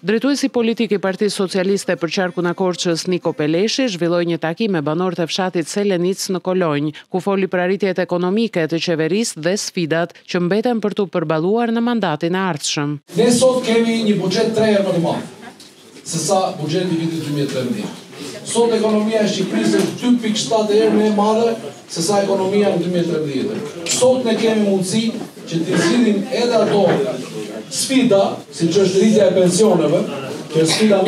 Drejtuesi politik i Partisë Socialiste për qarkun e Korçës Niko Peleshi zhvilloi një takim me banorët e fshatit Selenic në Kolonjë, ku foli për arritjet ekonomike të qeverisë dhe sfidat që mbeten për t'u përballuar në mandatin e ardhshëm. Ne sot kemi një buxhet 3 herë më të madh se sa buxheti i vitit 2013. Sot ekonomia e Shqipërisë është 2.7 herë më e madhe se sa ekonomia në 2013. Sot ne kemi mundësi që të zgjidhim edhe ato sfida, si që është rritja e pensioneve, që është sfida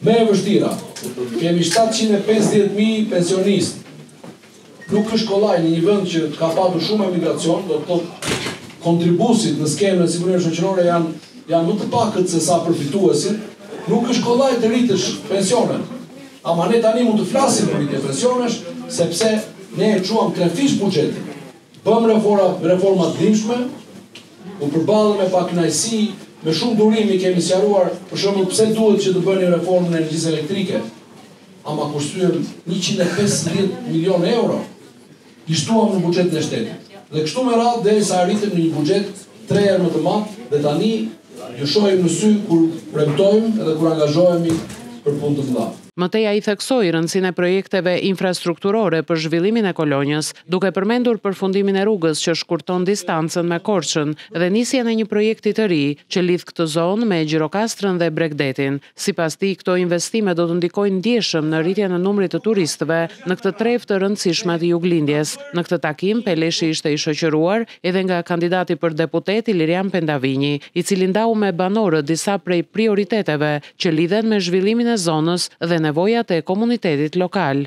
me e vështira. Kemi 750.000 pensionistë. Nuk është kollaj në një vend që ka patur shumë emigracion, do të thotë kontribuesit në skemën e sigurimit shoqërore janë më të pakët se sa përfituesit, nuk është kollaj të rritësh pensionet. Ama ne tani mund të flasim për rritje pensionesh, sepse ne e quam trefish buxhetin. Bëm reforma të ndihmshme, u përballëm me pak kënaqësi, me shumë durimi kemi sqaruar, për shembull pse duhet që të bëni reformën e energjisë elektrike. Ama kushtojmë 150 milion euro. I shtuam në buxhetin e shtetit. Dhe kështu me radhë derisa arritëm në një buxhet 3 herë më të madh, dhe tani ju shohim në sy kur premtojmë edhe kur angazhohemi për punë të mëdha. Mëtej ai theksoi rëndësinë e projekteve infrastrukturore për zhvillimin e Kolonjës, duke përmendur përfundimin e rrugës që shkurton distancën me Korçën dhe nisjen e një projekti të ri që lidh këtë zonë me Gjirokastrën dhe Bregdetin. Sipas tij, këto investime do të ndikojnë ndjeshëm në rritjen e numrit të turistëve në këtë trevë të rëndësishme të Juglindjes. Në këtë takim, Peleshi ishte i shoqëruar edhe nga kandidati për deputet Ilirian Pendavinji, i cili ndau me banorët disa prej prioriteteve që lidhen me zhvillimin e zonës dhe nevojat e komunitetit lokal.